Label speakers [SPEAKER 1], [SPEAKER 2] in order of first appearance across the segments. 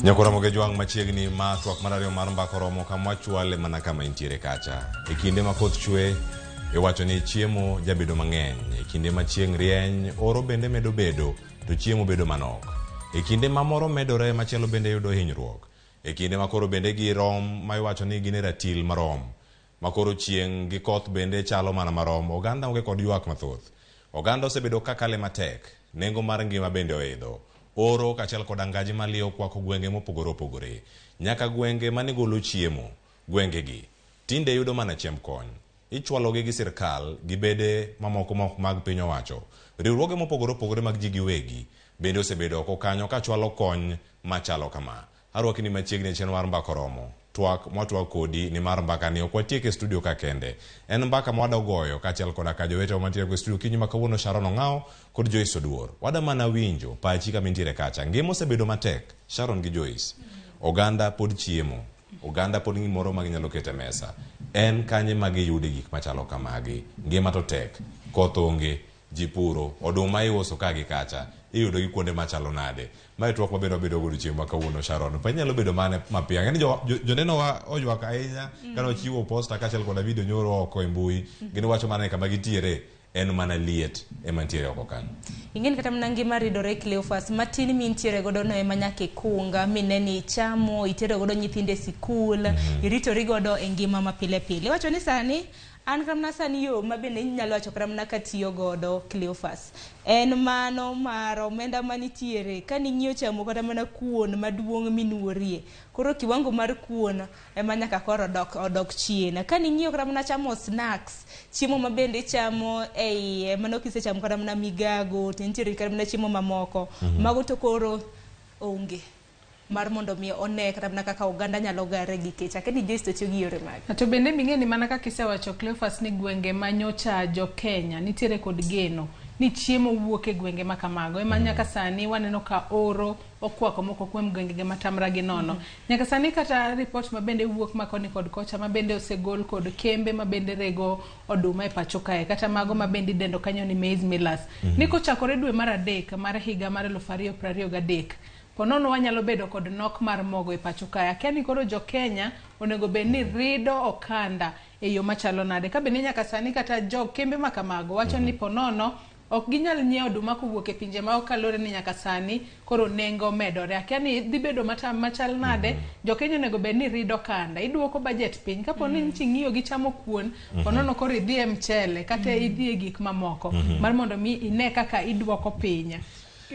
[SPEAKER 1] Nyakoromo ge juang machiegni ma twak marario mar mbako romo kama chwale mana kama intiere kacha. E kinde ma koth chwe, iwacho ni chiemo jabedo mang'eny. E kinde ma chieng' rieny, oro bende medo bedo, to chiemo bedo manok. E kinde ma moro medore, machielo bende yudo hinyruok. E kinde ma koro bende gi rom, ma iwacho ni gin e ratil marom. Ma koro chieng' gi koth bende chalo mana marom. Oganda onge kod ywak mathoth. Oganda osebedo kakale matek. Nengo mar ngima bende oidho. Oro kachiel kod angaji maliyo okwako gwenge mopogore opogore. Nyaka gwenge manigolo chiemo, gwenge gi tinde yudo mana chiemb kony. Ichwalogi gi sirkal, gibede mamoko mag piny owacho. Riwruoge mopogore opogore mag ji giwegi bende osebedo oko kanyo ka chwalo kony machalo kama. Arwaki ni machiegni chenro mar mbako romo. Twak kodi ni mar mbaka ni okwatiek e studio ka kende. En mbaka mwada goyo kachiel koda ka jowete mantiere e studio kinyi ma kawuono Sharon Ong'ao kod Joyce Oduor. Wada mana winjo pachi ka mintiere kacha. Ngima osebedo matek, Sharon gi Joyce. Oganda pod chiemo. Oganda pod gimoro ma ginyalo keto e mesa. En kanye ma giyude gik machalo kamagi. Ngima to tek, koth onge, ji puro, oduma iuso ka gi kacha. Iyudo gi kuonde machalo nade. Mae twak mabedo godo chieng' ma kawuono Sharon. Pa nyalo bedo mane mapiang. Yani joneno wa oywak ahinya kano chiwo posta kachiel koda video nyoro oko e mbui. Gini wacho mana kama gitiere en mana liet ema ntiere oko kanyo.
[SPEAKER 2] Ingeni kata mna ngima ridore Cleophas matin mintiere godo no ema nyaka ikunga mineni chamo itere godo nyithinde sikul iritori godo e ngima mapile pile. Wacho ni sani an kamna sani yo mabende nyalo wacho kamna katiyo godo Cleophas. En mano mar omenda manitiere kani ng'iyo chamo kata mana kuon maduong' minuorie. Koro kiwango mar kuon ema nyaka koro odok chien. Kani ng'iyo kata mana chamo snacks, chiemo mabende chamo ei mano kisechamo kata mana migago, nitiere kata mana chiemo mamoko. Mago to koro onge. Mar mondo mi one kata mana kaka oganda nyalo gare gi kech. Akeni Joyce to tiyo gi yore mag.
[SPEAKER 3] To bende ming'eni mana kaka isewacho Cleophas ni gwenge manyocha jo Kenya nitiere kod geno ni chiemo wuok e gwenge ma kamago. Ema nyaka sani waneno ka oro okwako moko kuom gwenge matamra gi nono. Nyaka sani kata report mabende wuok makoni kod kocha mabende osegol kod kembe mabende rego oduma e pacho kae kata mago mabende dendo kanyo ni maize millers. Niko chakore dwe mar adek mar higa mar 2023 ponono wanyalo bedo kod nok mar mogo e pacho kae. Akiani koro jo Kenya onego bedni rido okanda e yo machalo nade. Ka bende nyaka sani kata jo kembe makamago wacho ni ponono ok ginyal nyiewo oduma kowuok e pinje ma okalore ni nyaka sani koro nengo medore. Akiani dhi bedo machal nade jo Kenya onego bedni rido kanda. Iduoko budget piny kapo ni ng'iyo gi chamo kuon ponono koro idhi e mchele kata idhi e gik mamoko mar mondo mi ine kaka iduoko piny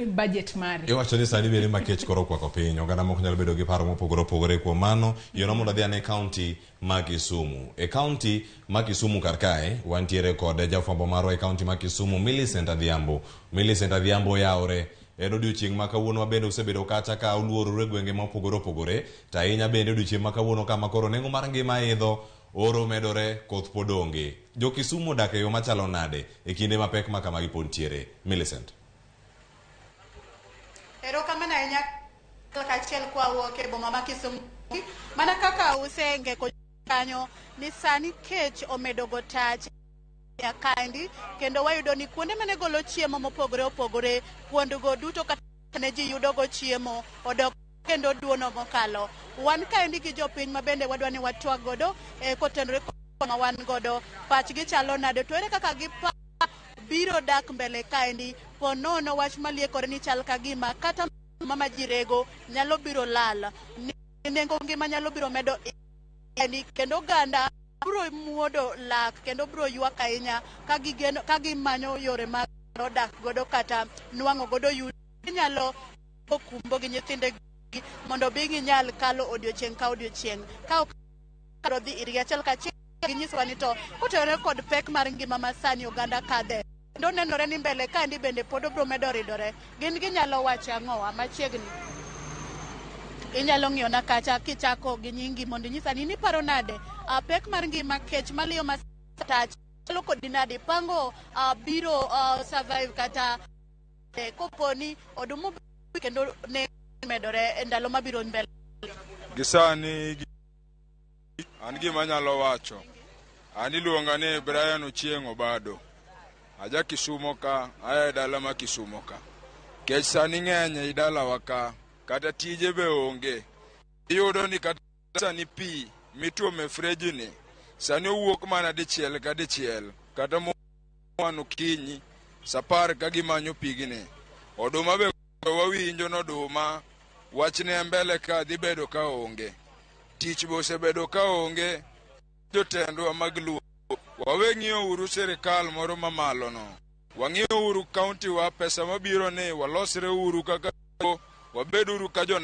[SPEAKER 3] budget mari.
[SPEAKER 1] Iwacho ni sani bende ma kech koro okwako piny. Oganda moko nyalo bedo gi paro mopogore opogore kuom mano. Yono mondo adhi ane kaunti ma Kisumu. E kaunti ma Kisumu kar kae wantiere kod jafwambo marwa e kaunti ma Kisumu Millicent Adhiambo. Millicent Adhiambo yaore. En odiochieng' ma kawuono ma bende osebedo kacha ka oluorore gwenge mopogore opogore. Ta ahinya bende odiochieng' ma kawuono kama koro nengo mar ngima idho, oro medore, koth pod onge. Jo Kisumu odak e yo machalo nade e kinde mapek ma kama gipod tiere. Millicent.
[SPEAKER 4] Erokamano ahinya kachiel kwa wuok e boma ma Kisumu. Mana kaka usenge kanyo ni sani kech omedo go tach ya kandi kendo wayudo ni kuonde mane golo chiemo mopogore opogore kuondgo duto kata ne ji yudo go chiemo odok kendo duono mokalo. Wan kaendi gi jopiny mabende wadwa ni watwag godo kotenore ma wan godo pachgi chalo nade to ere kaka gipa biro dak mbele kaendi ponono wach maliekore ni chal kagima kata mama jirego nyalo biro lal nengo ngima nyalo biro medo yani kendo ganda biro muodo lak kendo biro ywak ahinya ka gimanyo yore mag dak godo kata nwang'o godo yuto nyalo okumbo gi nyithinde mondo bi ginyal kalo odiochieng' ka odiochieng' ka okaro dhi iri achiel kachiel ginyiswa ni to kotenore kod pek mar ngima masani oganda kadhe ndo nenore ni mbele kandi bende pod obro medo ridore. Gin ginyalo wacho ang'owa machiegni inyalo ng'iyo na kacha kichako gi nyingi mondo nyisani ni paro nade pek mar ngima kech maliyo masatach chalo kod nade pango biro survive kata koponi odumo kendo ne medore ndalo mabiro mbele
[SPEAKER 5] Gisani an gima nyalo wacho. An iluonga ni Brian Ochieng' Obado. Aja Kisumo ka, aya dala ma Kisumo ka. Kech sani ng'eny e dala waka, kata tije be onge. Iyudo ni kata sani pi mituome freji ni, sani owuok mana dichiel ka dichiel, kata mwanu kinyi, sapar ka gimanyo pigni. Oduma be wawinjo n'oduma, wachne mbele ka dhi bedo ka onge. Tich be osebedo ka onge, jotendwa mag luo. Wawe ng'iyo uru sirikal moro mamalo no. Wang'iyo uru kaunti wa pesa mabiro ni walosre uru kaka wabed uru ka jo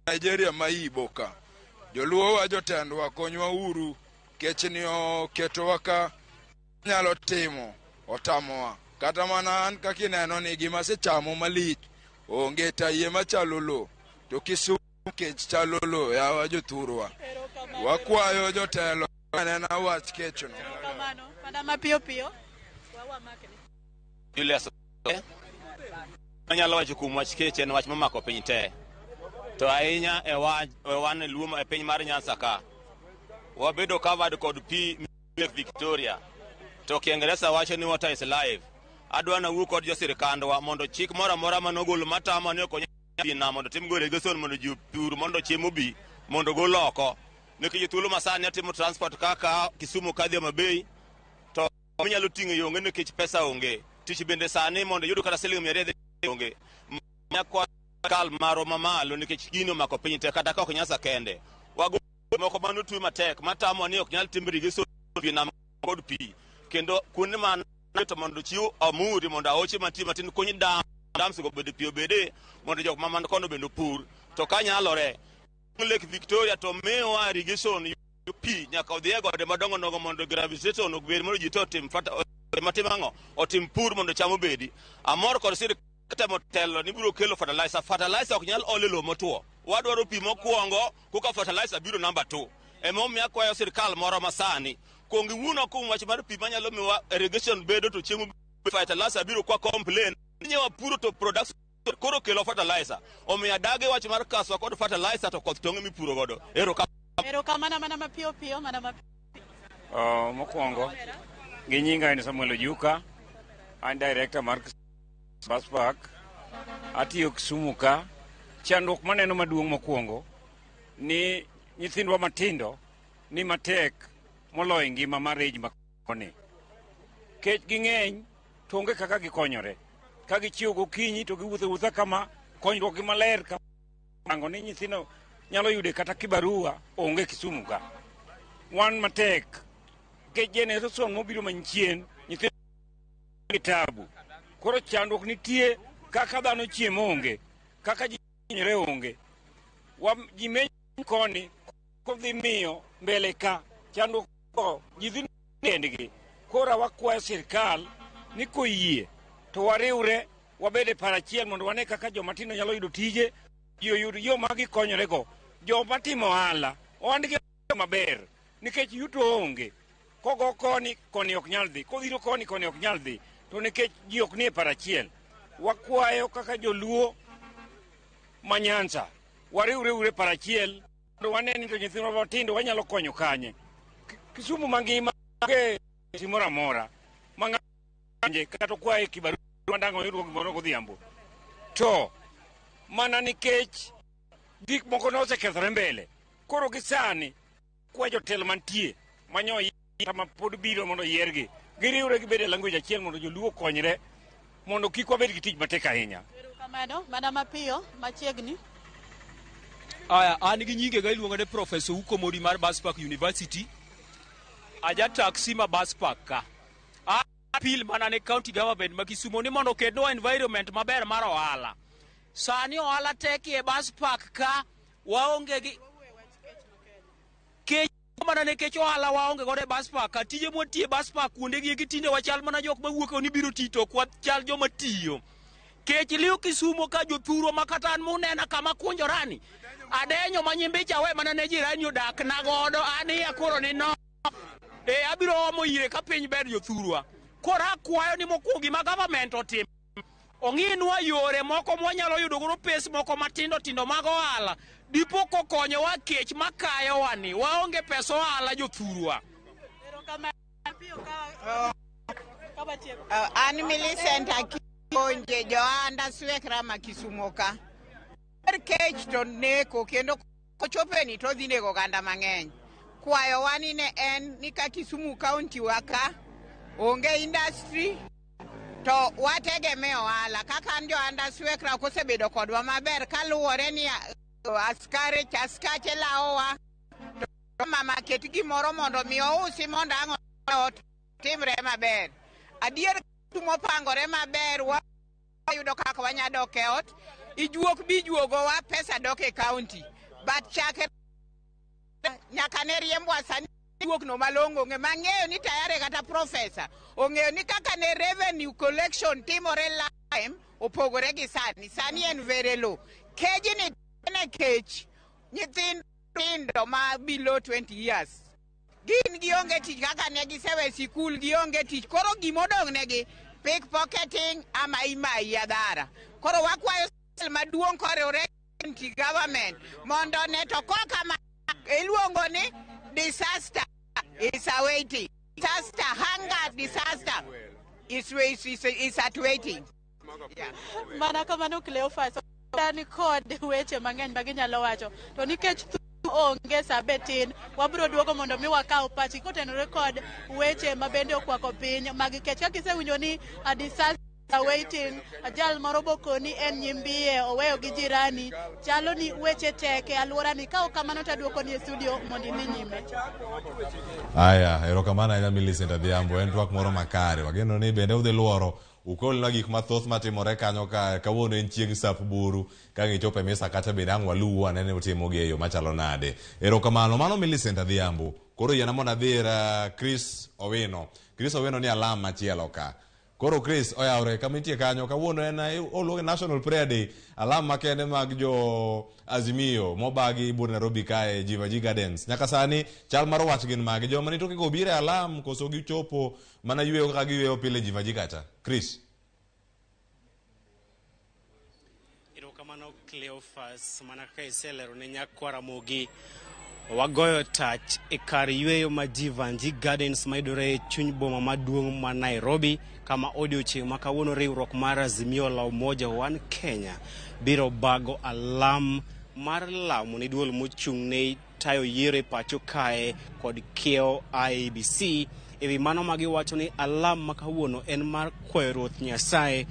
[SPEAKER 5] Nigeria ma iboka. Joluo wa jotendwa konywa uru, kech ni oketo waka nyalo timo otamowa. Kata mana an kakineno ni gima sechamo malich onge taye machalo lo, to Kisumu kech chalo lo yawa jothurwa. Wakwayo jotelo anena wach kech no.
[SPEAKER 4] Madama Pio Pio.
[SPEAKER 6] Julius anyalo wacho kuom wach kech en wach mamako piny te. To ahinya e wan luoma e piny mar Nyanza ka. Wabedo covered kod pi Victoria. To Kiingereza wacho ni water is life. Adwa na wuo kod jo sirikandwa mondo chik moro amora manogolo matama ne okonyo na mondo tim gore geson mondo ji pur mondo chiemo bi mondo gol oko. Nikech thuolo masani atimo transport kaka Kisumu kadhi Mabei to nyalo ting'o yonge nikech pesa onge. Tich bende sani mondo yudo kata siling 200 onge. Nyakwa kal maro mamalo nikech gino mako piny te kata ka ok Nyanza kende. Wago moko mano tu matek matamo ni ok nyal timbre geson na kod pi. Kendo kuonde man to mondo chiwo amuri mondo aoche matin konyi dam sigo bede pio bede mondo jok mamano kono bendo pur to kanyalore Lake Victoria to mewa irrigation pi nyaka odhiye gode madongo nogo mondo gravitation ogber mondo ji to tim fata matimango otim pur mondo chamo bedi amor kod sir kata motelo ni biro kelo fertilizer ok nyal ole lo motuo wadwaro pi mokuongo kuka fertilizer biro number 2 emo mi akwayo sirkal moro masani kongi wuno kum wach mar pi manyalo miwa irrigation bedo to chiemo fertilizer biro kwa complain nyewa puro to production koro kelo fertilizer omiya dage wach mar kaswa kod fertilizer to koth tonge mi puro godo ero ka
[SPEAKER 4] mana Mapio Pio mana
[SPEAKER 7] mokwongo gi nyinga en Samuel Ojuka an director mar Bus Park atiyo Kisumu ka chandruok maneno maduong' mokwongo ni nyithindwa matindo ni matek moloyo ngima mar age makoni kech ging'eny to onge kaka gikonyore ka gichiwo gokinyi to giwuotho kama konyruok gi maler kamango ni nyithindo nyalo yude kata kibarua onge Kisumu ka wan matek ke generation mobiro manchien nyithindo kitabu koro chandruok nitie kaka dhano chiemo onge kaka jinyre onge jimenyo koni kodhi miyo mbele ka chandruok jidhi kendgi koro wakwayo sirkal ni koyie to wariwre wabede parachiel mondo wane kaka joma tindo nyalo yudo tije yud yo ma gikonyorego joma timo ohala ohandgi maber nikech yuto onge kogo koni ok nyal dhi kodhiro koni ok nyal dhi to nikech ji ok nie parachiel wakwayo kaka joluo ma Nyanza wariwre parachiel mondo wane ni to nyithindwa matindo wanyalo konyo kanye Kisumu mangima ke simora amora manganje kata kwaye kibaru ndango yudo gimoro godhiambo to mana nikech gik moko nosekethore mbele koro gisani kwa jotelo mantie manyo tama pod biro mondo yiergi giriwre gibede language achiel mondo joluo konyre mondo kik wabed gi tich matek ahinya
[SPEAKER 4] kamano Madama Pio machiegni
[SPEAKER 8] aya an gi nyinge ga iluongo ne Professor Uko Modi mar Bus Park University aja taxi ma Bus Park ka apil mana ne county government ma Kisumu ni mondo kedno environment maber mar ohala sani ohala tek e Bus Park ka waonge gi kech mana ne kech ohala waonge gode Bus Park ka tije motie Bus Park kuonde gi tinde wachal mana jok mawuok ni biro tito kwa chal joma tiyo kech liu Kisumu ka jothuro makata an munena kama kunjorani adenyo manyimbicha we mana ne jirani odak na godo ani akoro ni no abiro omo ire ka piny ber jothurwa kora kwayo ni mokuongi ma government otim ong'inwa yore moko mwanyalo yudo goro pes moko matindo tindo mag ohala dipo kokonyowa kech makayowa ni waonge pesa ohala jothurwa.
[SPEAKER 9] An Millicent Akonje joanda swekra Kisumo ka. Kech to neko kendo kochopeni to dhi nego ganda mang'eny. Kwayo wani ne en ni ka Kisumu County waka onge industry to wategeme ohala kaka an joanda swekra kosebedo kodwa maber kaluwore ni askache laowa to mama ket gimoro mondo mi ousi mondo ang'o timre maber. Adier tumopangore maber wayudo kaka wanyadok e ot ijuok bijuogowa pesa dok e county but chakre nyaka ne riembwa sani ijuok no malongo ng'e mang'eyo ni tayare kata professor ong'eyo ni kaka ne revenue collection timore lime opogore gi sani en very low. Keji ni ne kech nyithindo ma below 20 years gin gionge tich kaka ne gisewe sikul gionge tich koro gimodong negi pickpocketing ama imayi adhara. Koro wakwayo maduong' korore county government mondo ne to koka ma iluongo ni disaster is awaiting. Disaster, hunger disaster is at waiting.
[SPEAKER 4] Mana kamano Cleophas dani kod weche mang'eny maginyalo wacho to nikech onge sabetin wabro duogo mondo mi wakaw pachi kotenore kod weche mabende okwako piny mag kech. Kaka isewinjo ni a disaster waiting ajal moro bokoni en nyimbie oweyo gi jirani chalo ni weche tek e alwora ni ka kamano taduoko ni e studio mondo ni nyime.
[SPEAKER 1] Aya erokamano ahinya Millicent Adhiambo, en twak moro makare wageno ni bende udhi luoro ukolna gik mathoth matimore kanyo ka kawuono en chieng' sap buru ka ng'ichopo e mesa kata bende ang' waluw anene utimo gi e yo machalo nade. Erokamano mano Millicent Adhiambo. Koro yiena mondo adhi Chris Owino. Chris Owino ni alam machielo ka. Koro Chris oyawre kama intie kanyo kawuono en oluonge National Prayer Day alam makende mag jo Azimio mobagi bur Nairobi kae Jivaji Gardens. Nyaka sani chal mar wach gin magi joma ni toke go bire alam koso gichopo mana yweyo kaka giweyo pile Jivaji kacha. Chris.
[SPEAKER 10] Erokamano Cleophas mana ka iselero ne nyakwa Ramogi wagoyo tach e kar yweyo ma Jivaji Gardens maidore e chuny boma maduong' ma Nairobi kama odiochieng' ma kawuono riwruok mar Azimio la Umoja One Kenya biro bago alam mar lamo ne duol mochung' ne tayo yiero e pacho kae kod kiewo IEBC ewi mano magiwacho ni alam ma kawuono en mar kwayo Ruoth Nyasaye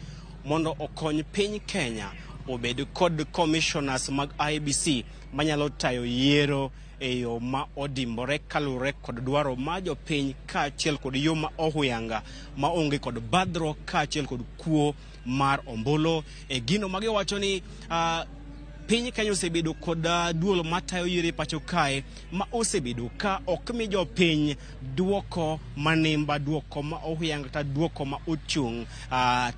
[SPEAKER 10] mondo okony piny Kenya obed kod commissioners mag IEBC manyalo tayo yiero e yo ma odimbore kalure kod dwaro ma jopiny kaachiel kod yo ma ohuyanga ma onge kod badhruok kaachiel kod kuo mar ombulu e gino magiwacho ni piny Kenya osebedo kod duol matayo yiero e pacho kae ma osebedo ka ok mi jopiny duoko manimba duoko ma ohuyanga kata duoko ma ochung'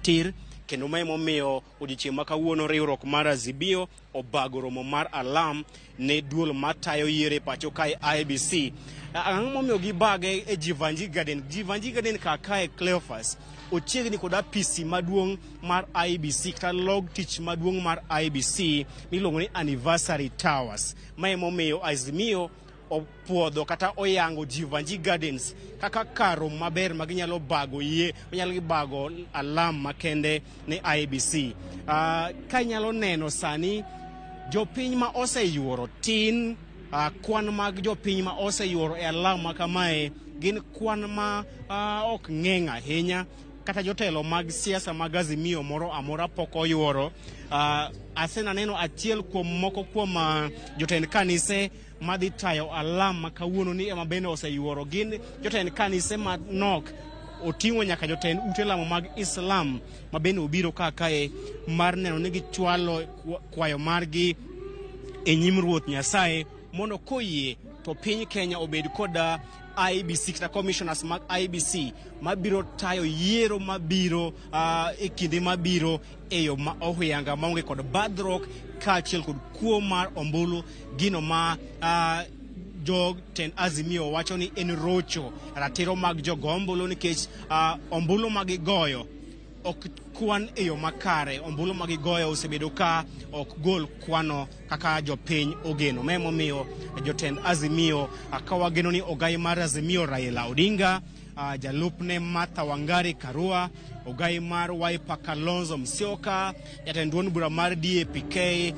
[SPEAKER 10] tir kendo ma emomiyo odiochieng' ma kawuono riwruok mar Azimio obago romo mar alam ne duol matayo yiero e pacho kae IEBC. Ang'o momiyo gibage e Jivaji Garden? Jivaji Garden kaka e Cleophas ochiegni kod apisi maduong' mar IEBC kata log tich maduong' mar IEBC miluongo ni Anniversary Towers. Ma emomiyo Azimio opuodho kata oyango Jivaji Gardens kaka karo maber maginyalo bago manyalo bago alam makende ne IEBC. Ka nyalo neno sani jopiny ma oseyuoro tin kwan mag jopiny ma oseyuoro e alam makamae gin kwan ma ok ng'eng' ahinya kata jotelo mag siasa mag Azimio moro amora pok oyuoro. Asenaneno achiel kuom moko kuom jotend kanise madhi tayo alam ma kawuono ni ema bende oseyuoro gin jotend kanise manok oting'o nyaka jotend ute lamo mag Islam ma bende obiro kae mar neno ni gichwalo kwayo margi e nyim Ruoth Nyasaye mondo koyie to piny Kenya obed kod IEBC kata commissioners mag IEBC mabiro tayo yiero mabiro e kinde mabiro e yo ma ohuyanga maonge kod badhruok kaachiel kod kuo mar ombulu gino ma jotend Azimio wacho ni en rocho ratiro mag jogo ombulu nikech ombulu magigoyo ok kwan e yo makare, ombulu ma gigoyo osebedo ka ok gol kwano kaka jopiny ogeno. Memomiyo jotend Azimio kawageno ni ogai mar Azimio Raila Odinga, jalupne Martha Wangari Karua, ogai mar Wiper Kalonzo Musyoka, jatend duond bura mar DAPK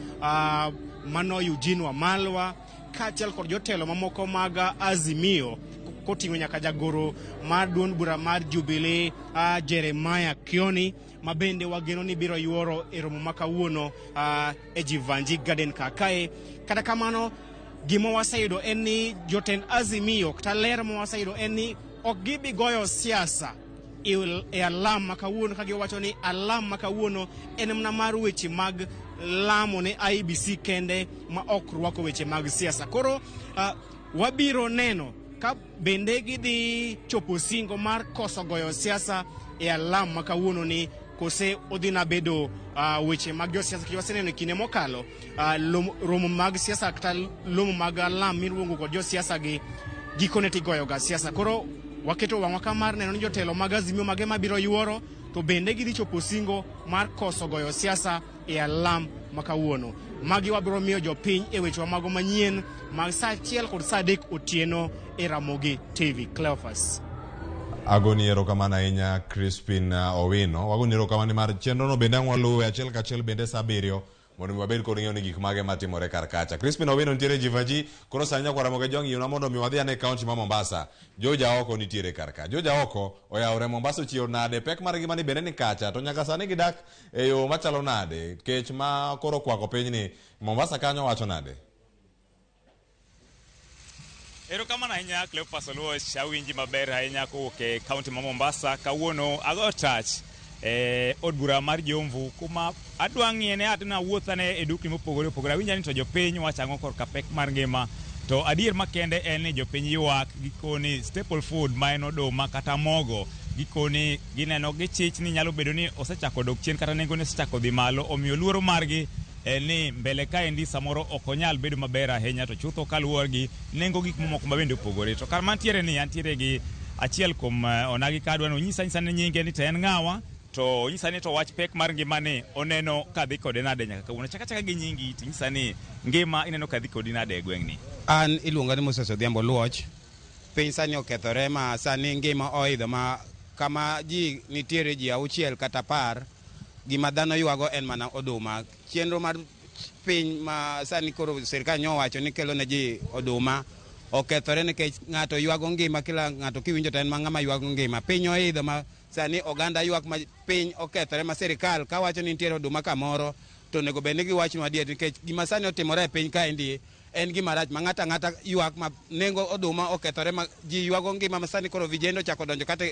[SPEAKER 10] mano Eugene Wamalwa, kaachiel kod jotelo mamoko mag Azimio koting'o nyaka jagoro mar duond bura mar Jubilee Jeremiah Kioni, mabende wageno ni biro yuoro e romo makawuono e Jivanji Garden kakae. Kata kamano, gima waseyudo en ni jotend Azimio kata ler ma waseyudo en ni ok gibi goyo siasa e alam makawuono, ka giwacho ni alam makawuono en mana mar weche mag lamo ne IBC kende ma ok rwako weche mag siasa. Koro wabiro neno ka bende gidhi chopo singo mar koso goyo siasa e alam makawuono ni kose odhina bedo weche mag josiasa. Kiwaseneno kinde mokalo romo mag siasa kata lomo mag alam miluongo kod josiasa gi gikone tigoyo ga siasa. Koro waketo wang'wa ka mar neno ni jotelo mag Azimio mage mabiro yuoro to bende gidhi chopo singo mar koso goyo siasa e alam makawuono. Magi wabiro miyo jopiny e weche mago manyien mag saa 1 kod saa 3 otieno e Ramogi TV. Cleophas.
[SPEAKER 1] Agoni erokamano ahinya Crispin Owino. Wagoni erokamano mar chenro no bende waluwe achiel kachiel bende saa 7 mondo wabed kod ng'eyo ni gik mage matimore kar kacha. Crispin Owino nitiere Jivanji, koro sanya kwa Ramogi jongi una mondo mi wadhi ane kaunti ma Mombasa. Joja oko nitiere kar kacha. Joja oko oyawre Mombasa chiyo nade, pek mar gima ni bende ni kacha to nyaka sani gidak e yo machalo nade. Kech ma koro kwako piny ni Mombasa kanyo wacho nade.
[SPEAKER 7] Erokamano ahinya Cleophas Oluo, shawinji maber ahinya kowuok e kaunti ma Mombasa. Kawuono ago touch od bura mar Jomvu kuma adwa ng'iene atna wuothane e dukni mopogore opogore. Awinja ni to jopiny wachang'o korka pek mar ngima, to adier makende en ni jopiny ywak gikoni staple food ma en oduma kata mogo, gikoni gineno gichich ni nyalo bedo ni osechako dok chien kata nengo ne osechako dhi malo, omiyo luoro margi en ni mbele ka endi samoro ok onyal bedo maber ahinya, to chutho kaluwore gi nengo gik mamoko mabende opogore. To kar mantiere ni antiere gi achiel kuom onagi kadwa no nyisa ni nyinge ni to en ng'awa, to nyisa ni to wach pek mar ngima ni oneno kadhi kode nade nyaka kawuono. Chaka gi nyingi to nyisa ni ngima ineno kadhi kodi nade e gweng' ni.
[SPEAKER 11] An iluonga ni Moses Odhiambo Luoch. Piny sani okethore ma sani ngima oidho ma kama ji nitiere ji 6 kata 10 gima dhano ywago en mana oduma. Chenro mar piny ma sani koro sirkal nyowacho ni kelo ne ji oduma okethore nikech ng'ato ywago ngima, kila ng'ato kiwinjo to en ma ng'ama ywago ngima. Piny oidho ma sani oganda ywak ma piny okethore ma sirkal kawacho ni nitiere oduma kamoro to nego bende giwachnwa adier, nikech gima sani otimore e piny kaendi en gima rach ma ng'ata ng'ata ywak ma nengo oduma okethore ma ji ywago ngima ma sani koro vijendo chako donjo kata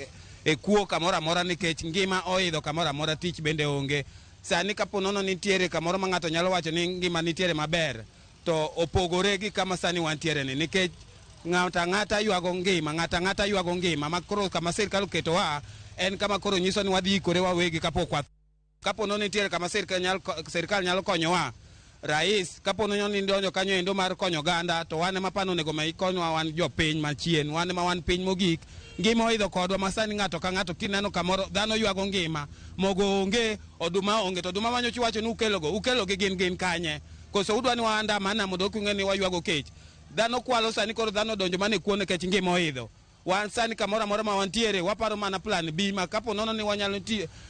[SPEAKER 11] e kuo kamoro amora nikech ngima oidho kamoro amora, tich bende onge. Sani kapo nono nitiere kamoro ma ng'ato nyalo wacho ni ngima nitiere maber to opogore gi kama sani wantiere ni, nikech ng'ata ng'ata ywago ngima ma koro kama sirkal oketowa en kama koro nyiso ni wadhi ikore wawegi kapo nono nitiere kama sirkal nyalo konyowa. Rais kapo nono ni donjo kanyo endo mar konyo ganda, to wane mapano nego ma ikonywa wan jopiny machien, wane ma wan piny mogik. Ngima oidho kodwa masani ng'ato ka ng'ato kineno kamoro dhano ywago ngima, mogo onge, oduma onge, to oduma manyo chiwacho ni ukelogi gin kanye. Koso udwa ni waanda mana mondo kung'e ni waywago kech. Dhano kwalo sani koro dhano donjo mane kuone kech ngima oidho. Wan sani kamoro amora ma wantiere waparo mana plan B ma kapo nono ni wanyalo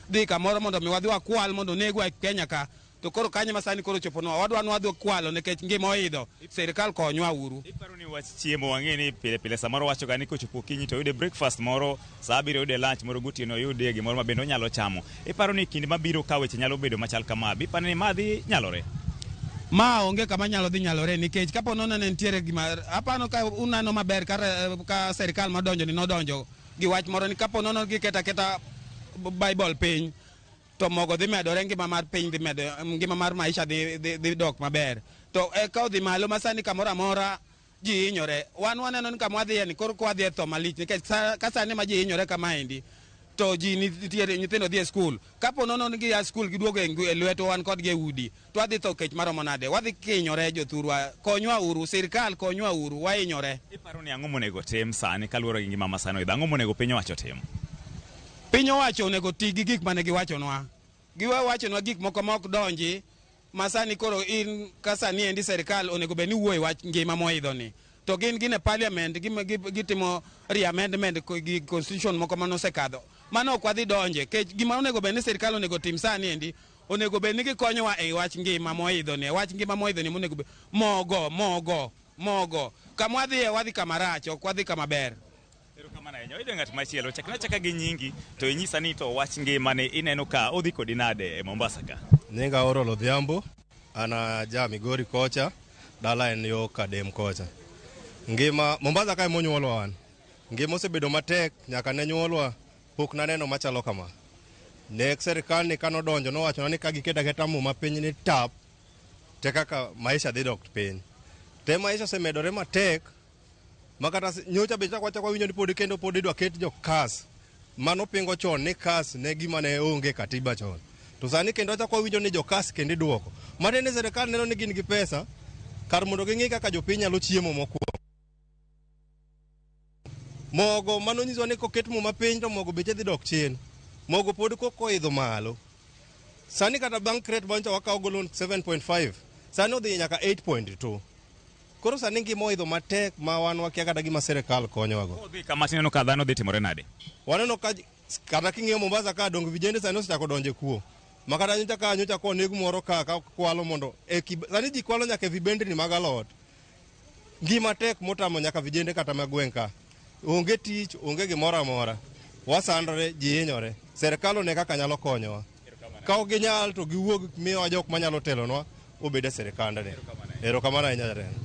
[SPEAKER 11] dhi kamoro mondo mi wadhi wakwal mondo negwa e Kenya ka, to koro kanye masani koro choponwa wadwa ni wadhi kwalo nikech ngima oidho. Sirkal konywa uru.
[SPEAKER 7] Iparo ni wach chiemo wang'e ni pile samoro wacho ga ni kochopo kinyi to yude breakfast moro, saa 7 yude lunch moro, gotieno yude gimoro ma bende onyalo chamo. Iparo ni kinde mabiro ka weche nyalo bedo machal kama, biparo ni madhi nyalore?
[SPEAKER 11] Ma onge kama nyalo dhi nyalore nikech kapo nono ne nitiere gima apano ka unano maber ka sirkal madonjo ni nodonjo gi wach moro ni kapo nono gi keta Bible piny to mogo dhi medore, ngima mar piny dhi medo, ngima mar maisha dhi dok maber. To ka odhi malo masani kamoro amora ji hinyore. Wan waneno ni kama wadhiye ni koro wadhi e tho malich nikech ka sani ma ji hinyore kama endi to ji nitiere nyithindo dhi e skul. Kapo nono ni gia skul giduogo e lweto wan kod gi e udi to wadhi tho kech maromo nade. Wadhi kinyore jothurwa, konywa uru, sirkal konywa uru, wahinyore.
[SPEAKER 7] Iparo ni ang'o monego tim sani kaluwore gi ngima masano idho, ang'o monego piny owacho tim?
[SPEAKER 11] piny owacho onego ti gi gik mane giwachonwa. Giwachonwa gik moko ma ok donji, ma sani koro in ka sani endi serikal onego bed ni wuoyo wach ngima moidho ni. To gin e parliament gitimo re-amendment gi constitution moko manosekadho. Mano ok wadhi donje. Gima onego bed ni serikal onego tim sani endi, onego bed ni gikonyowa e wach ngima moidho ni. Wach ngima moidho ni monego bed mogo. Kama wadhi kama rach, ok wadhi kama ber.
[SPEAKER 12] Oyudo ng'at machielo chaka gi nyingi to inyisa ni to wach ngima ne ineno ka odhi kodi nade e Mombasa ka.
[SPEAKER 13] Nyinga Oro Odhiambo, ana ja Migori kocha, dala en yo Kadem kocha. Ngima Mombasa ka monyuolwa wan. Ngima osebedo matek nyaka ne nyuolwa pok naneno machalo kama. Nek serikal ni kano donjo nowacho ni ka giketa keta muma piny ni tap te kaka maisha dhi dok piny. Te maisha osemedore matek makata nyocha be chakwa winjo ni pod idwa ket jo kas mano pingo chon ni kas ne gima ne onge katiba chon. To sani kendo chakwa winjo ni jo kas kendo duoko. Mane ni serikal neno ni gin gi pesa kar mondo ging'i kaka jopiny nyalo chiemo mokwongo. Mogo mano nyiso ni koket muma piny to mogo beche dhi dok chien. Mogo pod koidho malo. Sani kata bank rate bancha wakawo golon 7.5. Sani odhi nyaka 8.2. Koro sani ngima oidho matek ma wan wakia kata gima serikal konyowago.
[SPEAKER 12] Odhi kama tineno ka dhano dhi timore nade?
[SPEAKER 13] Waneno ka kata king'iyo Mombasa ka dong vijende sani osechako donje kuo. Makata nyocha ko negu moro ka kwalo mondo sani ji kwalo nyaka vibendni mag alot. Ngima tek motamo nyaka vijende kata magweng' ka. Onge tich, onge gimoro amora. Wasandore, ji hinyore. Serikal one kaka nyalo konyowa. Ka ok ginyal to giwuog miyowa jok manyalo telonwa obede serikandani. Erokamano ahinya jatend.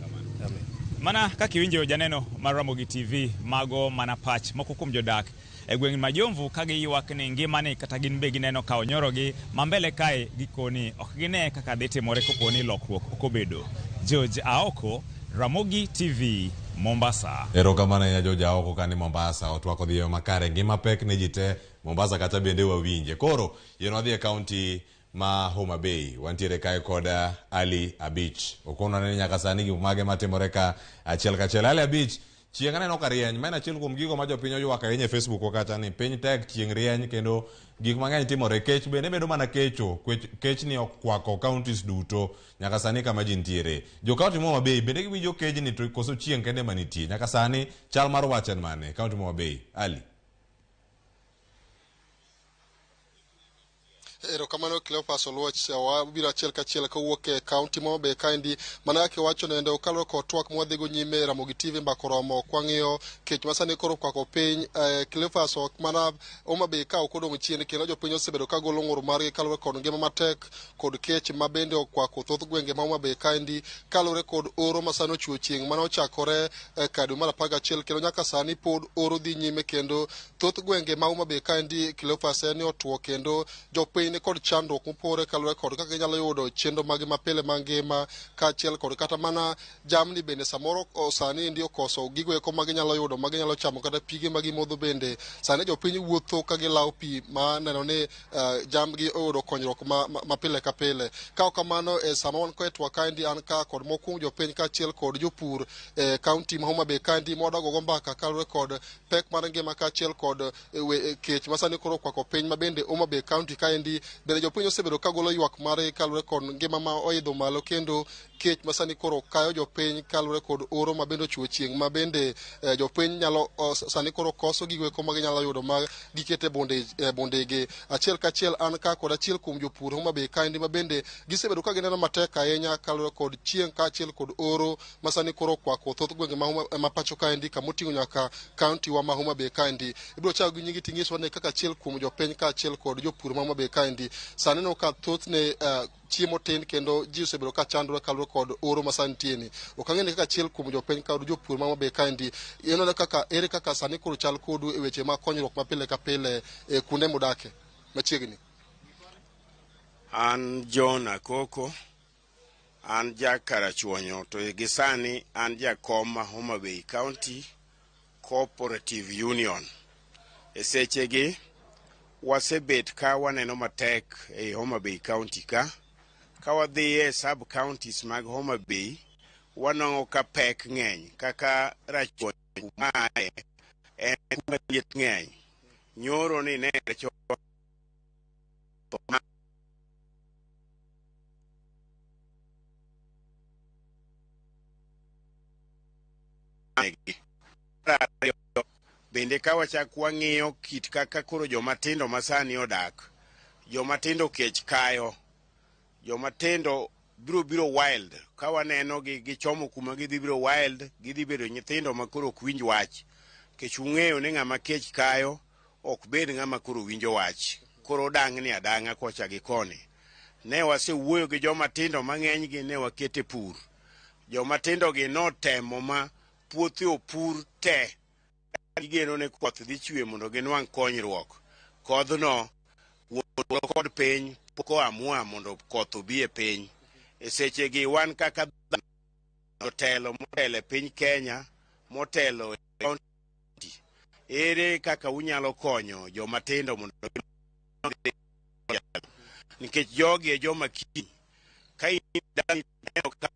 [SPEAKER 12] Mana kaka iwinjo janeno mar Ramogi TV mago mana pach moko kuom jodak e gweng' ma Jomvu ka giywak ni ngimani kata gin be gineno ka onyorogi mambele kae gikoni ok gine kaka dhi timore koponi lokruok ok obedo. George Aoko, Ramogi TV, Mombasa.
[SPEAKER 1] Erokamano ahinya George Aoko kani Mombasa otwako dhiyo makare ngima pek ne ji te Mombasa kata bende wawinje. Koro yien wadhi e kaunti ma Homa Bay wantiere kae koda Ali Abich. Okono ne nyaka sani gik mage matimore ka achiel kachiel. Ali Abich, chieng' aneno ka rieny, maen achiel kuom gigo ma jopiny oywak ahinya e Facebook wakata ni piny tek chieng' rieny kendo gik mang'eny timore. Kech bende medo mana kecho. Kech ni okwako counties duto nyaka sani kama ji ntiere. Jo kaunti ma Homa Bay bende giwinjo kej ni to koso chieng' kende manitie. Nyaka sani chal mar wach en mane kaunti ma Homa Bay. Ali.
[SPEAKER 14] Erokamano Cleophas Oluoch wabiro achiel kachiel kawuok e kaunti ma Homa Bay kaendi mana kaka iwacho nende okalo ko twak mwadhigo nyime Ramogi TV mbako romo kwang'iyo kech masani koro kwako piny Cleophas ok mana Homa Bay ka ok odong' chien kendo jopiny osebedo ka golo ng'ur margi kaluwore kod ngima matek kod kech ma bende okwako thoth gwenge ma Homa Bay kaendi kaluwore kod oro masani ochuo chieng' mane ochakore ka dwe mar 11 kendo nyaka sani pod oro dhi nyime kendo thoth gwenge ma Homa Bay kaendi Cleophas en otuo kendo jopiny kod chandruok mopore kaluwore kod kaka ginyalo yudo chenro magi mapile mangima kaachiel kod kata mana jamni bende samoro sani ndi okoso gigo eko maginyalo yudo maginyalo chamo kata pige magimodho bende sani jopiny wuotho ka gilawo pi ma neno ni jamgi oyudo konyruok mapile ka pile. Ka ok kamano sama wan ko e twak kaendi an ka kod mokwongo jopiny kaachiel kod jopur kaunti ma Homa Bay kaendi mawadagogo mbaka kaluwore kod pek mar ngima kaachiel kod kech masani koro okwako piny ma bende Homa Bay kaunti kaendi bende jopiny osebedo ka golo ywak mare kaluwore kod ngima ma oidho malo kendo kech masani koro kayo jopiny kaluwore kod oro ma bende ochuo chieng' ma bende jopiny nyalo sani koro koso gigo eko ma ginyalo yudo ma gikete bondege. Achiel kachiel an ka kod achiel kuom jopur Homa Bay kaendi ma bende gisebedo ka gineno matek ahinya kaluwore kod chieng' kaachiel kod oro masani koro kwako thoth gwenge ma pacho kaendi kamoting'o nyaka kaunti wa ma Homa Bay kaendi. Ibiro chako gi nyingi ting'iswa ne kaka achiel kuom jopiny kaachiel kod jopur ma Homa Bay kaendi sani no ka thothne chiemo tin kendo ji osebedo ka chandore kaluwore kod oro masani tieni. Ok ang'e ni kaka achiel kuom jopiny kod jopur ma Homa Bay kaendi ineno kaka ere kaka sani koro chal kodu e weche ma konyruok mapile ka pile kuonde modake machiegni.
[SPEAKER 15] An John Akoko, an jakarachuonyo to gi sani an jakom ma Homa Bay County Cooperative Union. E sechegi wasebet ka waneno matek e Homa Bay County ka wadhi e sub counties mag Homa Bay wanong'o ka pek ng'eny kaka rachuonyo mae en liet ng'eny nyoro ni ne bende ka wachak wang'iyo kit kaka koro jomatindo masani odak, jomatindo kech kayo, jomatindo biro wild. Ka waneno gichomo kuma gidhi biro wild, gidhi bedo nyithindo makoro ok winj wach, kech ung'eyo ni ng'ama kech kayo ok bed ng'ama koro winjo wach, koro dang' ni adang'a kocha gi koni. Ne wasewuoyo gi jomatindo mang'eny gi, ne wakete pur. Jomatindo gi notemo ma puothe opur te, gigeno ne koth dhi chwe mondo ginwang' konyruok. Kodhno wuoro kod piny pok oamua mondo koth obi e piny. E sechegi wan kaka motelo e piny Kenya, motelo e kaunti, ere kaka unyalo konyo jomatindo mondo nikech jogi e joma kiny. Ka ineno ka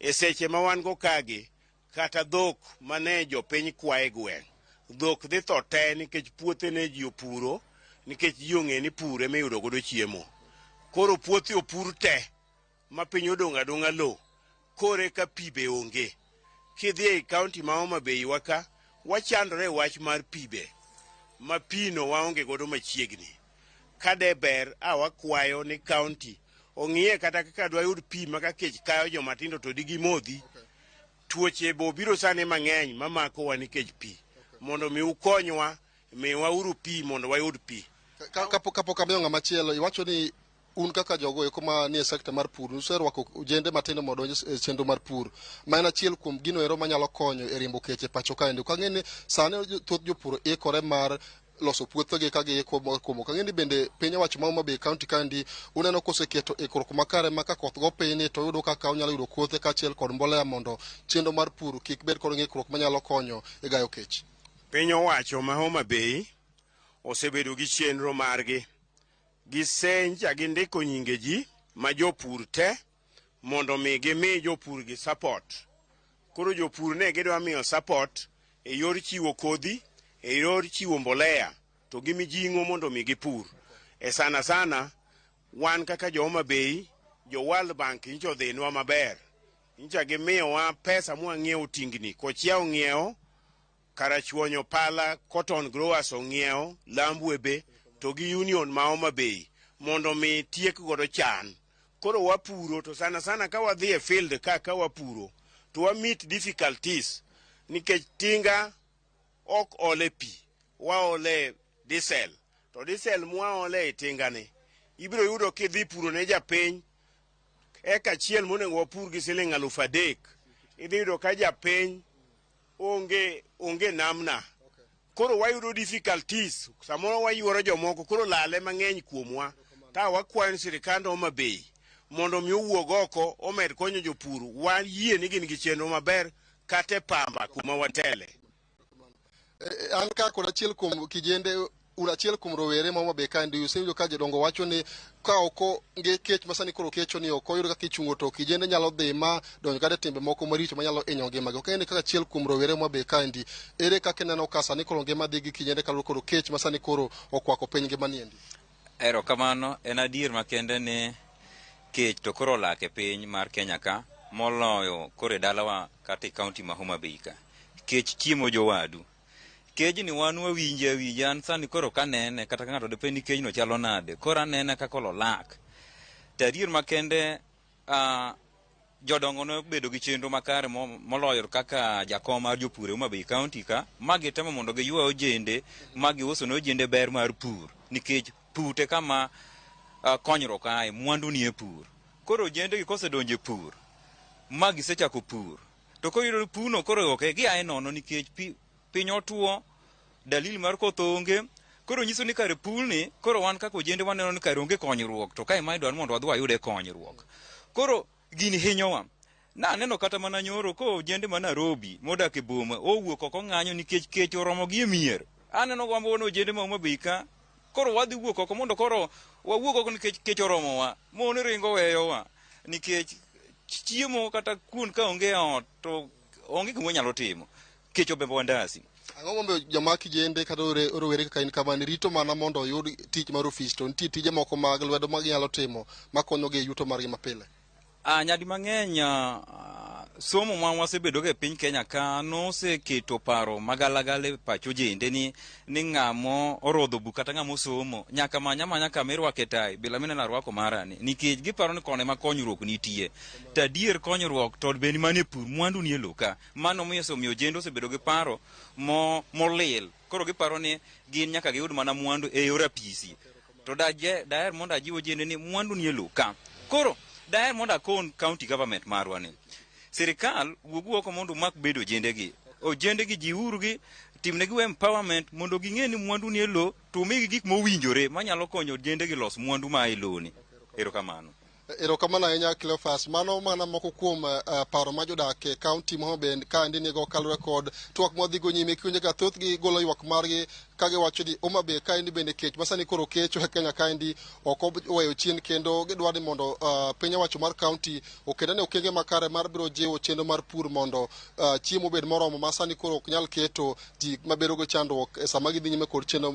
[SPEAKER 15] e seche ma wan go kagi, kata dhok mane jopiny kwae gweng', dhok dhi tho te nikech puothe ne ji opuro, nikech ji ong'e ni pur ema iyudo godo chiemo. Koro puothe opur te ma piny odong' adong'a lo, kore ka pi be onge. Kidhi e kaunti ma Homa Bay wa ka, wachandore e wach mar pi be, ma pi no waonge godo machiegni. Kade ber wakwayo ni kaunti ong'iye kata kaka dwa yud pi ma ka kech kayo jomatindo to digi modhi. Tuoche bo biro sani mang'eny mamako wa nikech pi. Mondo mi ukonywa, miwa uru pi mondo wayud pi.
[SPEAKER 14] Kapok amiyo ng'ama chielo, iwacho ni un kaka jogo eko ma nie sekta mar pur, userwako ojende matindo modonjo e chenro mar pur, ma en achiel kuom gino ero manyalo konyo e riembo kech e pacho kaendi. Kang'e ni sani thoth jopur ikore mar loso puothegi ka giiko komo. Kang'e ni bende piny owacho ma Homa Bay kaunti kandi uneno koseketo ikruok makare ma ka koth go piny to yudo kaka unyalo yudo kothe kaachiel kod mbolea mondo chenro mar pur kik bed kod ng'ikruok manyalo konyo e gayo kech.
[SPEAKER 15] Piny owacho ma Homa Bay osebedo gi chenro margi. Gisenja gindiko nyinge ji ma jopur te mondo mi gimi jopur gi support. Koro jopur ne gidwa miyo support e yor chiwo kodhi, e yor chiwo mbolea, to gimi jingo mondo mi gipur. E sana sana wan kaka jo Homa Bay, jo World Bank incho dhinwa maber. Incha gimiyo wa pesa mwang'iewo tingni, kochia ong'iewo, karachuonyo pala, cotton growers ong'iewo, Lambwebe, to gi union ma Homa Bay mondo mi tiek godo chan. Koro wapuro to sana sana ka wadhi e field ka wapuro to wa meet difficulties nikech tinga ok ole pi, wa ole diesel. To diesel mwa ole e tinga ni ibiro yudo kidhi puro ne japiny eka chiel monego wapur gi siling 3,000, idhi yudo ka japiny onge namna. Koro wayudo difficulties, samoro wayuoro jomoko, koro lale mang'eny kuomwa. Ta wakwayo ni sirikand Homa Bay mondo mi owuog oko omed konyo jopur. Wayie ni gin gi chenro maber kate pamba kuma watele.
[SPEAKER 14] An ka kod achiel kuom kijende, un achiel kuom rowere ma Homa Bay kandi, usewinjo ka jodongo wacho ni ka oko nge kech masani koro kecho ni oko yudo kaka ichungo to kijende nyalo dhi ma donjo kata timbe moko maricho manyalo hinyo ngimagi. Ok en kaka achiel kuom rowere ma Homa Bay kandi, ere kaka ineno ka sani koro ngima dhi gi kijende kaluwore koro kech masani koro okwako piny ngima niendi?
[SPEAKER 16] Erokamano, en adier makende ni kech to koro olak e piny mar Kenya ka, moloyo koro e dalawa kata e kaunti ma Homa Bay ka. Kech chiemo jowadu. Kej ni wan wawinje awinja, an sani koro kanene kata ka ng'ato depe ni kej no chalo nade, koro anene kaka olak. To adier makende, jodongo no bedo gi chenro makare moloyo kaka jakom mar jopur e Homa Bay kaunti ka, ma gitemo mondo giywa ojende ma giuso ne ojende ber mar pur, nikech pute kama konyruok ae mwandu ni e pur. Koro ojende gi kosedonjo e pur ma gisechako pur, to koro puno koro ok gi ae nono nikech piny otuo, dalili mar koth onge. Koro nyiso ni kare pur ni koro wan kaka ojende waneno ni kare onge konyruok, to kae ma idwaro mondo wadhi wayude konyruok. Koro gini hinyowa na neno kata mana nyoro ko jende ma Nairobi modak e boma owuok oko ng'anyo nikech kech oromo gi mier. Aneno gombo no jende ma Homa Bay ka koro wadhi wuok oko mondo koro wawuok oko nikech kech oromowa. Mon ringo weyowa nikech chiemo kata kuon ka onge ot to onge gima nyalo timo. Kech obembo ndasi.
[SPEAKER 14] Ang'o mondo joma kijende kata rowere kaka in kama ni rito mana mondo oyud tich mar ofis to nitie tije moko mag lwedo ma ginyalo timo makonyogi e yuto margi mapile?
[SPEAKER 16] Nyadi mang'eny somo ma wasebedo e piny Kenya ka noseketo paro magalagale pacho jende ni ng'amo orodho buk kata ng'amo somo nyaka manya kama irwake tai bila mineno rwako marani nikech giparo ni kone ma konyruok nitie. To adier konyruok to bende mane pur mwandu ni eloka. Mano miyo somiyo jende osebedo gi paro molil. Koro giparo ni gin nyaka giyud mana mwandu e yor apisi. To daher mondo ajiwo jende ni mwandu ni eloka. Koro daher mondo akon county government marwa ni sirikal wuok mondo mak bedo jendegi. Jendegi jiurgi timnegi empowerment mondo ging'e ni mwandu ni elo to migi gik mowinjore manyalo konyo jendegi los mwandu ma eloni. Erokamano.
[SPEAKER 14] Erokamano ahinya Cleophas. Mano mana moko kuom paro ma jodak e kaunti ma Homa Bay ka nigo kalure kod twak modhigo nyime kiwinjo ka thoth gi golo ywak margi ka giwacho ni Homa Bay kaendi bende kech masani koro kecho e Kenya kaendi ok oweyo chien kendo gidwa ni mondo piny owacho mar kaunti okendane okenge makare mar biro jiwo chenro mar pur mondo chiemo obed moromo masani koro ok nyal keto ji mabedo go chandruok e sama gidhi nyime kod chenro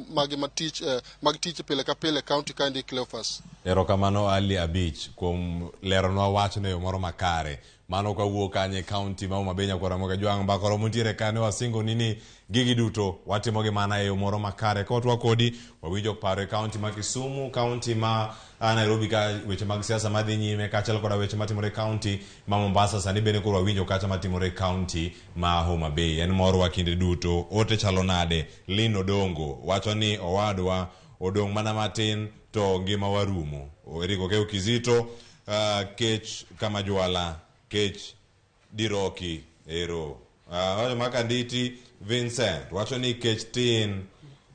[SPEAKER 14] mag tich pile ka pile kaunti kaendi Cleophas.
[SPEAKER 1] Erokamano Ali Abich kuom leronwa wachno e yo moro makare. Mano kawuok kanye kaunti ma Homa Bay Ramogi jwang' mbakoro muntiere kane wasingo ni gigi duto watimogi mana e yo moro makare. Kotwa kodi wawinjo paro e kaunti ma Kisumu, kaunti ma Nairobi ka weche mag siasa madhi nyime kaachiel koda weche matimore kaunti ma Mombasa sani bende koro wawinjo kacha matimore kaunti ma Homa Bay. En moro wa kinde duto ote chalo nade. Lin Odongo wacho ni owadwa odong' mana matin to ngima warumo. Eriko Keo Kizito kech kama jwala kech diroki ero. Makanditi Vincent wacho ni kech tin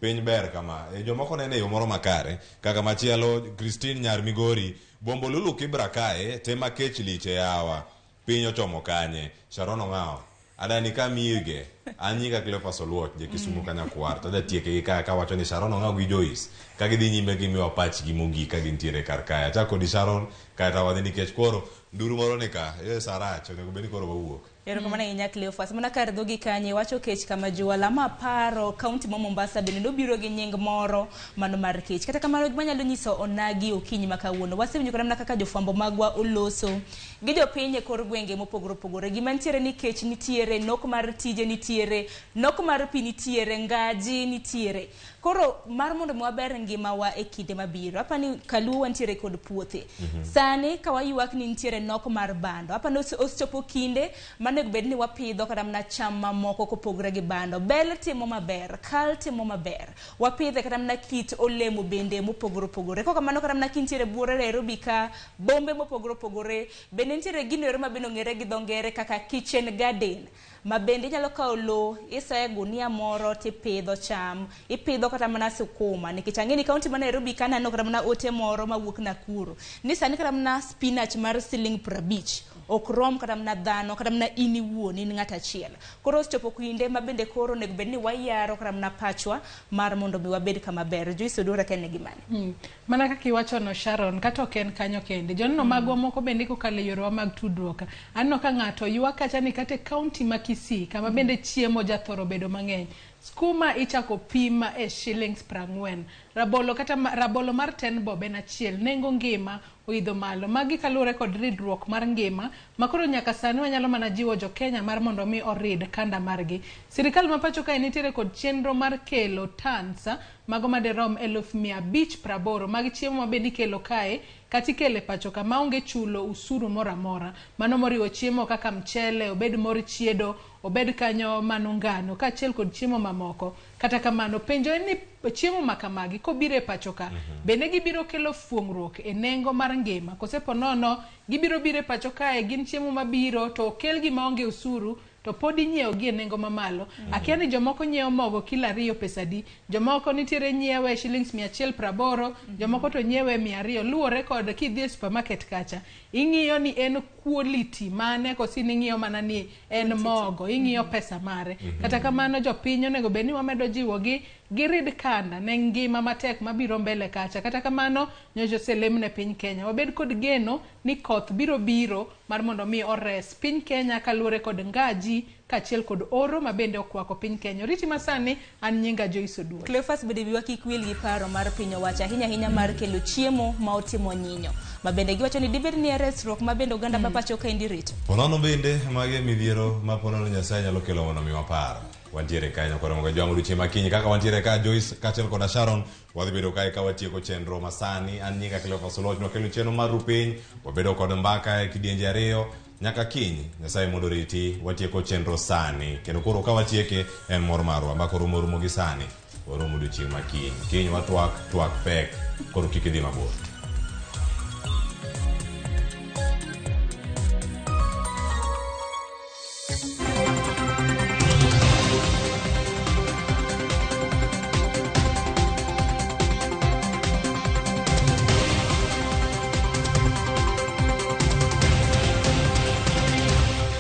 [SPEAKER 1] piny ber kama. Jomoko nene yo moro makare kaka machielo Christine Nyar Migori bombo lulu kibra kae tema kech liche yawa piny ochomo kanye. Sharon Ong'ao adani kamige anyika Cleophas Oluoch je Kisumu Kanyakwar to da tieke gi ka wacho ni Sharon Ong'ao gi Joyce ka gidhi nyime gi miwa pach gi mogik ka gintiere kar kaya chako di Sharon kata wadhi nikech koro nduru moro ni ka Sarach onego bedi koro wawuok.
[SPEAKER 2] Erokamano ahinya Cleophas. Mana kar dhogi kanye wacho kech kama jwala ma paro kaunti ma Mombasa bende nobiro gi nying moro mano mar kech. Kata kamano gima nyalo nyiso onagi okinyi ma kawuono wasewinjo kata kaka jofwambo magwa oloso gi jopiny e kor gwenge mopogore opogore. Gima nitiere ni kech nitiere, nok mar tije nitiere, nok mar pi nitiere, ngaji nitiere. Koro mar mondo mwaber ngima wa e kinde mabiro. Apani Kaluo nitiere kod puothe. Sani ka wayuak ni nitiere nok mar bando. Apani osechopo kinde manego bed ni wapidho kata mna cham mamoko kopogore gi bando. Bel timo maber, kal timo maber. Wapidhe kata mna kit olemo bende mopogore opogore. Koko mano kata mna kintiere buore Nairobi ka bombe mopogore opogore. Bende nitiere gino yore mabende ong'ere gi dho ngere kaka kitchen garden. Ma bende nyalo kawo lo isoye gunia moro tipidho cham, ipidho kata mana sukuma nikech ang'eni kaunti ma Nairobi ka nano kata mana ote moro mawuok Nakuru ni sani kata mana spinach mar siling 50 ok rom kata mana dhano kata mana in iwuon in ng'at achiel. Koro osechopo kinde ma bende koro onego bed ni wayaro kata mana pachwa mar mondo mi wabed kama ber. Joyce Odora kene gimani.
[SPEAKER 3] Mana kaka iwacho no Sharon kata ok en kanyo kende. Jonno magwa moko bende kokalo yore mag tudruok. Anno ka ng'ato ywak kacha ni kata kaunti ma Kisii kama bende chiemo jathoro bedo mang'eny. Skuma ichako pima e shillings 40. Rabolo mar 10 bob en achiel. Nengo ngima oidho malo. Magi kalure kod ridruok mar ngima makoro nyaka sani wanyalo mana jiwo jo Kenya mar mondo mi orid kanda margi. Sirikal ma pacho kae nitiere kod chenro mar kelo tons mago maderom 1580 magi chiemo mabendi kelo kae kati kele pacho kama onge chulo usuru mora mora. Mano moriwo chiemo kaka mchele, obed mor chiedo, obed kanyo manungano kaachiel kod chiemo mamoko. Kata kamano penjo en ni chiemo makamagi kobire pacho ka bende gibiro kelo fuong'ruok e nengo mar ngima kosepo nono gibiro bire pacho kae gin chiemo mabiro to kel gi maonge usuru to pod inyiewo gi e nengo mamalo. Akia ni jomoko nyiewo mogo kilo 2 pesa di, jomoko nitiere nyiewe shillings 180, jomoko to nyiewe 200. Luwore kod kidhi e supermarket kacha, ing'iyo ni en quality mane kosi ing'iyo mana ni en mogo, ing'iyo pesa mare. Kata kamano jopiny onego bed ni wamedo jiwo gi girid kanda ne ngima matek mabiro mbele kacha. Kata kamano nyojo selem ne piny Kenya, wabed kod geno ni koth biro mar mondo mi ores piny Kenya kaluwore kod ngaji kachiel kod oro mabende okwako piny Kenya. Riti masani an nyinga Joyce Oduor.
[SPEAKER 2] Cleophas bende biwa kik wil gi paro mar piny owacho ahinya mar kelo chiemo ma otimo nyinyo. Mabende giwacho ni dibed ni resruok mabende oganda papacho ka indi rito.
[SPEAKER 1] Ponono bende mage midhiero ma ponono Nyasaye nyalo kelo mondo mi wapar. Wantiere Kenya koro mga jomo duche makinyi kaka wantiere ka Joyce kachiel kod Sharon wadhi bedo kae ka watieko chenro masani. An nyinga Cleophas Oloch no kelo chenro mar rupiny wabedo kod mbaka e kidienje 2 nyaka kiny. Nyasaye mondo riti watieko chenro sani kendo koro ka watieke en mor marwa mbaka rumo gi sani waromo duche makinyi. Kiny watwak pek koro kik idhi mabor.